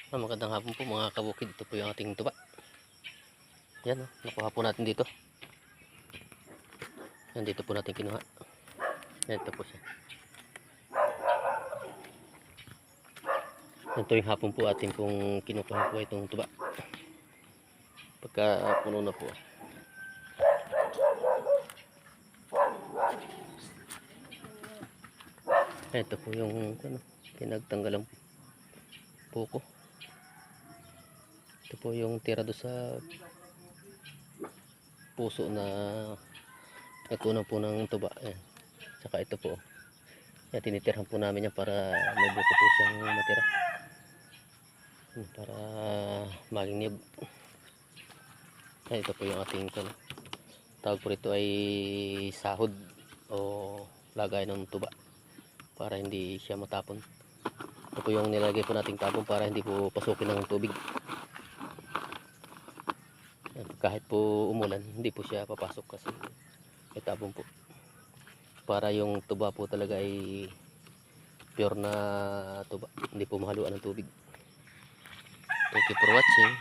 Magandang hapon po mga kabukid. Ito po yung ating tuba. Yan, nakuha po natin dito. Yan, dito po natin kinuha. Ito po siya. Ito yung hapon po ating pong kinukuha po itong tuba. Pagka puno na po. Ito po yung pinagtanggalang puko. Ito po yung tira do sa puso na nagkunan po ng tuba. Ayan. Saka ito po. Yan, tinitirhan po namin yan para may buko po siyang matira. Para maging niyog. Ito po yung ating tawag po rito ay sahod o lagay ng tuba para hindi siya matapon. Ito po yung nilagay po nating tapon para hindi po pasukin ng tubig. Kahit po umulan hindi po siya papasok kasi may tapon po para yung tuba po talaga ay pure na tuba, hindi po mahaluan ng tubig. Thank you for watching.